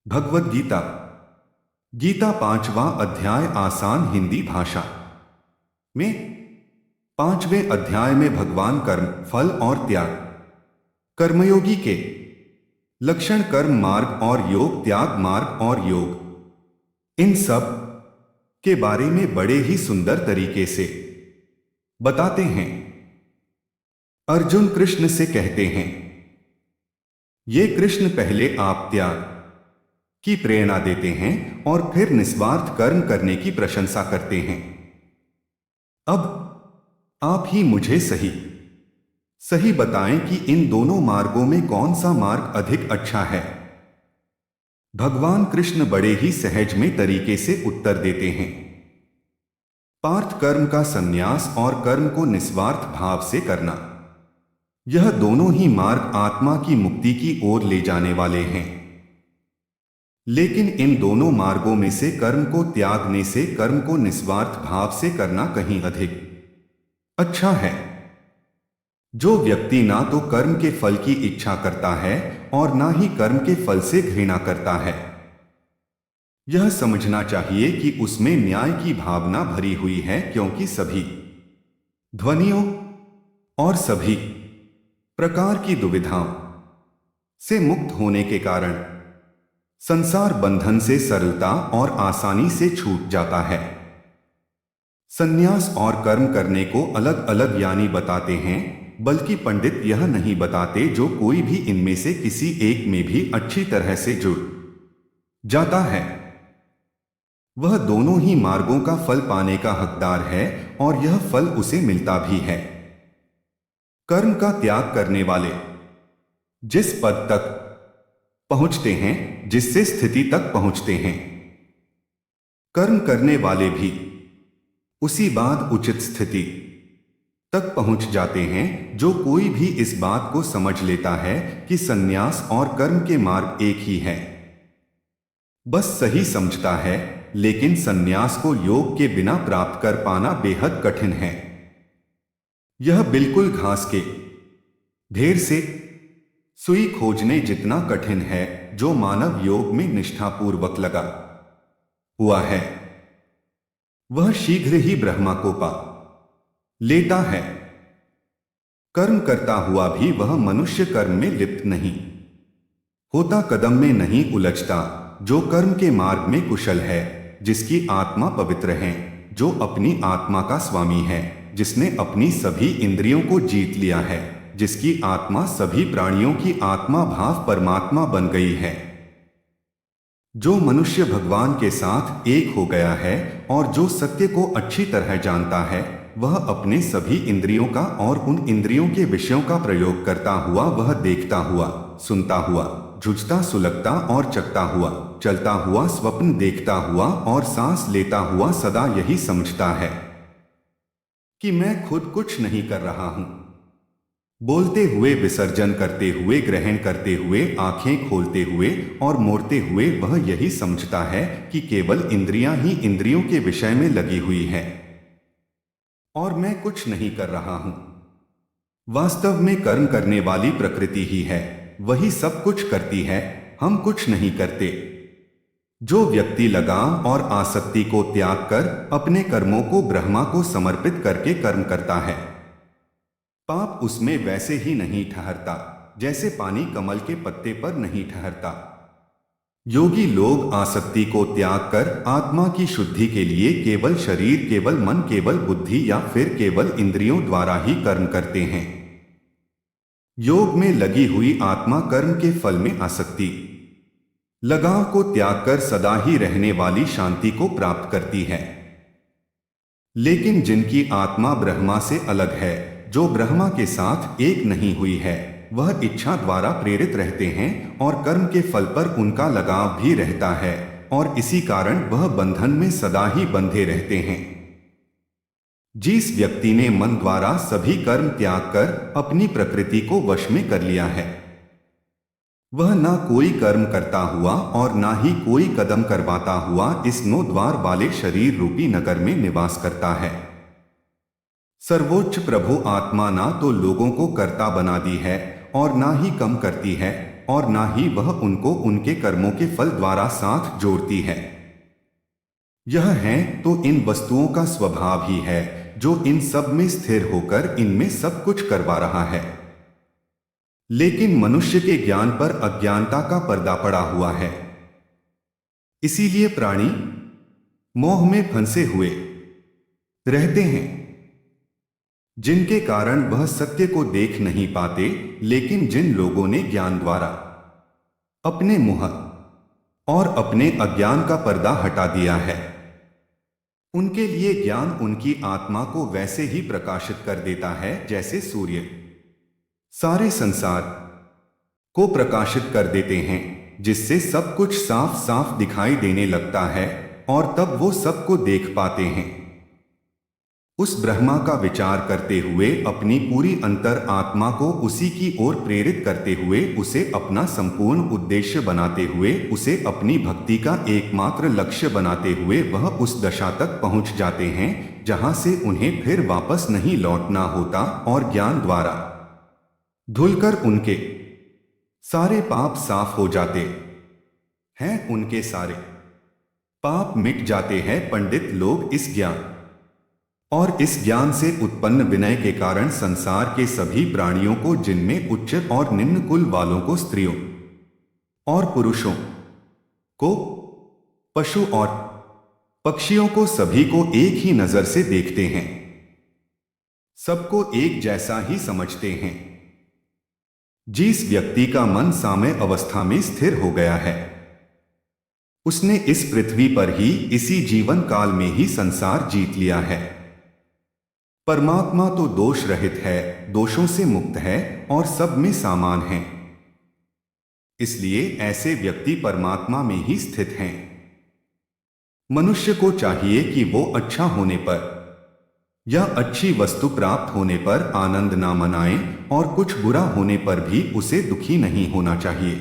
भगवद गीता। गीता 5वां अध्याय आसान हिंदी भाषा में 5वें अध्याय में भगवान कर्म, फल और त्याग, कर्मयोगी के लक्षण, कर्म मार्ग और योग, त्याग मार्ग और योग, इन सब के बारे में बड़े ही सुंदर तरीके से बताते हैं। अर्जुन कृष्ण से कहते हैं, ये कृष्ण पहले आप त्याग की प्रेरणा देते हैं और फिर निस्वार्थ कर्म करने की प्रशंसा करते हैं। अब आप ही मुझे सही सही बताएं कि इन दोनों मार्गों में कौन सा मार्ग अधिक अच्छा है। भगवान कृष्ण बड़े ही सहज में तरीके से उत्तर देते हैं। पार्थ, कर्म का संन्यास और कर्म को निस्वार्थ भाव से करना, यह दोनों ही मार्ग आत्मा की मुक्ति की ओर ले जाने वाले हैं। लेकिन इन दोनों मार्गों में से कर्म को त्यागने से कर्म को निस्वार्थ भाव से करना कहीं अधिक अच्छा है। जो व्यक्ति ना तो कर्म के फल की इच्छा करता है और ना ही कर्म के फल से घृणा करता है, यह समझना चाहिए कि उसमें न्याय की भावना भरी हुई है, क्योंकि सभी ध्वनियों और सभी प्रकार की दुविधाओं से मुक्त होने के कारण संसार बंधन से सरलता और आसानी से छूट जाता है। संन्यास और कर्म करने को अलग अलग यानी बताते हैं, बल्कि पंडित यह नहीं बताते जो कोई भी इनमें से किसी एक में भी अच्छी तरह से जुड़ जाता है, वह दोनों ही मार्गों का फल पाने का हकदार है और यह फल उसे मिलता भी है। कर्म का त्याग करने वाले जिस पद तक पहुंचते हैं, जिससे स्थिति तक पहुंचते हैं, कर्म करने वाले भी उसी बाद उचित स्थिति तक पहुंच जाते हैं। जो कोई भी इस बात को समझ लेता है कि संन्यास और कर्म के मार्ग एक ही हैं, बस सही समझता है, लेकिन संन्यास को योग के बिना प्राप्त कर पाना बेहद कठिन है। यह बिल्कुल घास के ढेर से सुई खोजने जितना कठिन है, जो मानव योग में निष्ठापूर्वक लगा हुआ है, वह शीघ्र ही ब्रह्मा को पा लेता है। कर्म करता हुआ भी वह मनुष्य कर्म में लिप्त नहीं होता, कदम में नहीं उलझता। जो कर्म के मार्ग में कुशल है, जिसकी आत्मा पवित्र है, जो अपनी आत्मा का स्वामी है, जिसने अपनी सभी इंद्रियों को जीत लिया है, जिसकी आत्मा सभी प्राणियों की आत्मा भाव परमात्मा बन गई है, जो मनुष्य भगवान के साथ एक हो गया है और जो सत्य को अच्छी तरह जानता है, वह अपने सभी इंद्रियों का और उन इंद्रियों के विषयों का प्रयोग करता हुआ, वह देखता हुआ, सुनता हुआ, झुझता सुलगता और चखता हुआ, चलता हुआ, स्वप्न देखता हुआ और सांस लेता हुआ सदा यही समझता है कि मैं खुद कुछ नहीं कर रहा हूं। बोलते हुए, विसर्जन करते हुए, ग्रहण करते हुए, आंखें खोलते हुए और मोड़ते हुए वह यही समझता है कि केवल इंद्रियां ही इंद्रियों के विषय में लगी हुई हैं और मैं कुछ नहीं कर रहा हूं। वास्तव में कर्म करने वाली प्रकृति ही है, वही सब कुछ करती है, हम कुछ नहीं करते। जो व्यक्ति लगाव और आसक्ति को त्याग कर अपने कर्मों को ब्रह्मा को समर्पित करके कर्म करता है, पाप उसमें वैसे ही नहीं ठहरता जैसे पानी कमल के पत्ते पर नहीं ठहरता। योगी लोग आसक्ति को त्याग कर आत्मा की शुद्धि के लिए केवल शरीर, केवल मन, केवल बुद्धि या फिर केवल इंद्रियों द्वारा ही कर्म करते हैं। योग में लगी हुई आत्मा कर्म के फल में आसक्ति, लगाव को त्याग कर सदा ही रहने वाली शांति को प्राप्त करती है। लेकिन जिनकी आत्मा ब्रह्मा से अलग है, जो ब्रह्मा के साथ एक नहीं हुई है, वह इच्छा द्वारा प्रेरित रहते हैं और कर्म के फल पर उनका लगाव भी रहता है और इसी कारण वह बंधन में सदा ही बंधे रहते हैं। जिस व्यक्ति ने मन द्वारा सभी कर्म त्याग कर अपनी प्रकृति को वश में कर लिया है, वह ना कोई कर्म करता हुआ और ना ही कोई कदम करवाता हुआ इस 9 द्वार वाले शरीर रूपी नगर में निवास करता है। सर्वोच्च प्रभु आत्मा ना तो लोगों को कर्ता बना दी है और ना ही कम करती है और ना ही वह उनको उनके कर्मों के फल द्वारा साथ जोड़ती है। यह है तो इन वस्तुओं का स्वभाव ही है जो इन सब में स्थिर होकर इनमें सब कुछ करवा रहा है। लेकिन मनुष्य के ज्ञान पर अज्ञानता का पर्दा पड़ा हुआ है। इसीलिए प्राणी मोह में फंसे हुए रहते हैं, जिनके कारण वह सत्य को देख नहीं पाते। लेकिन जिन लोगों ने ज्ञान द्वारा अपने मोह और अपने अज्ञान का पर्दा हटा दिया है, उनके लिए ज्ञान उनकी आत्मा को वैसे ही प्रकाशित कर देता है जैसे सूर्य सारे संसार को प्रकाशित कर देते हैं, जिससे सब कुछ साफ साफ दिखाई देने लगता है और तब वो सबको देख पाते हैं। उस ब्रह्मा का विचार करते हुए अपनी पूरी अंतर आत्मा को उसी की ओर प्रेरित करते हुए, उसे अपना संपूर्ण उद्देश्य बनाते हुए, उसे अपनी भक्ति का एकमात्र लक्ष्य बनाते हुए वह उस दशा तक पहुंच जाते हैं जहां से उन्हें फिर वापस नहीं लौटना होता और ज्ञान द्वारा धुलकर उनके सारे पाप साफ हो जाते हैं, उनके सारे पाप मिट जाते हैं। पंडित लोग इस ज्ञान और इस ज्ञान से उत्पन्न विनय के कारण संसार के सभी प्राणियों को, जिनमें उच्च और निम्न कुल वालों को, स्त्रियों और पुरुषों को, पशु और पक्षियों को, सभी को एक ही नजर से देखते हैं, सबको एक जैसा ही समझते हैं। जिस व्यक्ति का मन साम्य अवस्था में स्थिर हो गया है, उसने इस पृथ्वी पर ही इसी जीवन काल में ही संसार जीत लिया है। परमात्मा तो दोष रहित है, दोषों से मुक्त है और सब में समान है। इसलिए ऐसे व्यक्ति परमात्मा में ही स्थित हैं। मनुष्य को चाहिए कि वो अच्छा होने पर या अच्छी वस्तु प्राप्त होने पर आनंद ना मनाए और कुछ बुरा होने पर भी उसे दुखी नहीं होना चाहिए।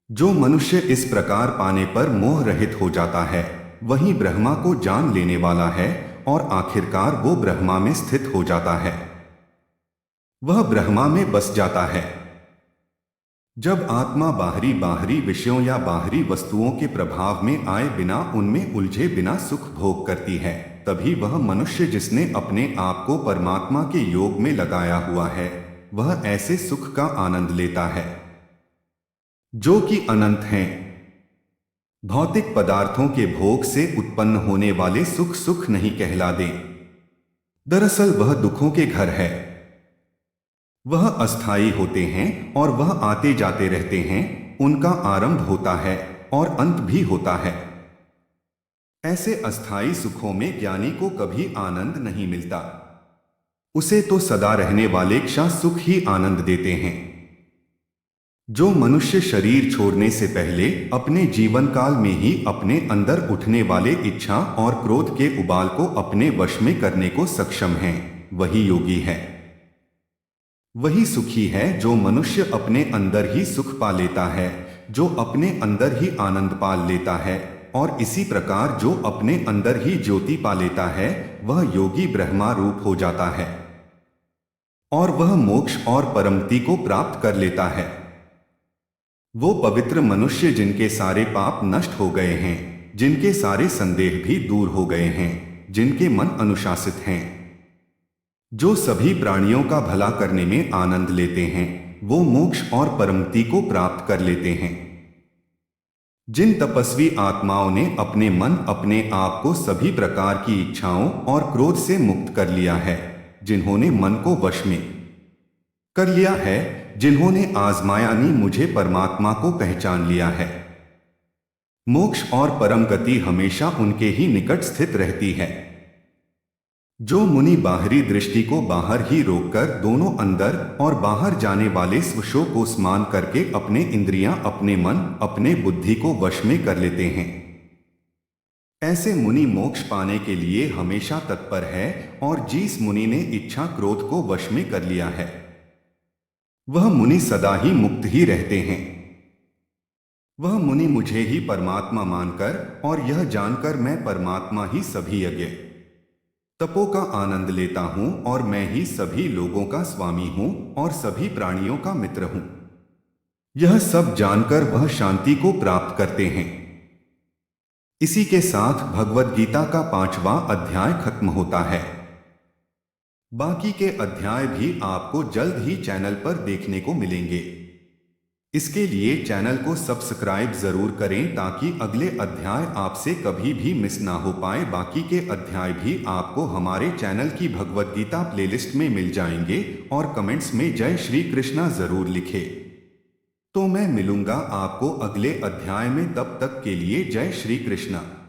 जो मनुष्य इस प्रकार पाने पर मोह रहित हो जाता है, वही ब्रह्मा को जान लेने वाला है और आखिरकार वो ब्रह्मा में स्थित हो जाता है, वह ब्रह्मा में बस जाता है। जब आत्मा बाहरी बाहरी विषयों या बाहरी वस्तुओं के प्रभाव में आए बिना, उनमें उलझे बिना सुख भोग करती है, तभी वह मनुष्य जिसने अपने आप को परमात्मा के योग में लगाया हुआ है, वह ऐसे सुख का आनंद लेता है जो कि अनंत हैं। भौतिक पदार्थों के भोग से उत्पन्न होने वाले सुख सुख नहीं कहलाते। दरअसल वह दुखों के घर है। वह अस्थायी होते हैं और वह आते जाते रहते हैं। उनका आरंभ होता है और अंत भी होता है। ऐसे अस्थायी सुखों में ज्ञानी को कभी आनंद नहीं मिलता। उसे तो सदा रहने वाले क्षण सुख ही आनंद देते हैं। जो मनुष्य शरीर छोड़ने से पहले अपने जीवन काल में ही अपने अंदर उठने वाले इच्छा और क्रोध के उबाल को अपने वश में करने को सक्षम है, वही योगी है। वही सुखी है जो मनुष्य अपने अंदर ही सुख पा लेता है, जो अपने अंदर ही आनंद पाल लेता है, और इसी प्रकार जो अपने अंदर ही ज्योति पा लेता है, वह योगी ब्रह्मा रूप हो जाता है और वह मोक्ष और परमति को प्राप्त कर लेता है। वो पवित्र मनुष्य जिनके सारे पाप नष्ट हो गए हैं, जिनके सारे संदेह भी दूर हो गए हैं, जिनके मन अनुशासित हैं, जो सभी प्राणियों का भला करने में आनंद लेते हैं, वो मोक्ष और परमति को प्राप्त कर लेते हैं। जिन तपस्वी आत्माओं ने अपने मन अपने आप को सभी प्रकार की इच्छाओं और क्रोध से मुक्त कर लिया है, जिन्होंने मन को वश में कर लिया है, जिन्होंने आजमायानी मुझे परमात्मा को पहचान लिया है, मोक्ष और परम गति हमेशा उनके ही निकट स्थित रहती है। जो मुनि बाहरी दृष्टि को बाहर ही रोककर दोनों अंदर और बाहर जाने वाले स्वशों को स्मान करके अपने इंद्रियां, अपने मन, अपने बुद्धि को वश में कर लेते हैं, ऐसे मुनि मोक्ष पाने के लिए हमेशा तत्पर है। और जिस मुनि ने इच्छा क्रोध को वश में कर लिया है, वह मुनि सदा ही मुक्त ही रहते हैं। वह मुनि मुझे ही परमात्मा मानकर और यह जानकर मैं परमात्मा ही सभी यज्ञ तपों का आनंद लेता हूं और मैं ही सभी लोगों का स्वामी हूं और सभी प्राणियों का मित्र हूं, यह सब जानकर वह शांति को प्राप्त करते हैं। इसी के साथ भगवद गीता का 5वां अध्याय खत्म होता है। बाकी के अध्याय भी आपको जल्द ही चैनल पर देखने को मिलेंगे। इसके लिए चैनल को सब्सक्राइब जरूर करें ताकि अगले अध्याय आपसे कभी भी मिस ना हो पाए। बाकी के अध्याय भी आपको हमारे चैनल की भगवद गीता प्लेलिस्ट में मिल जाएंगे और कमेंट्स में जय श्री कृष्णा जरूर लिखें। तो मैं मिलूंगा आपको अगले अध्याय में, तब तक के लिए जय श्री कृष्णा।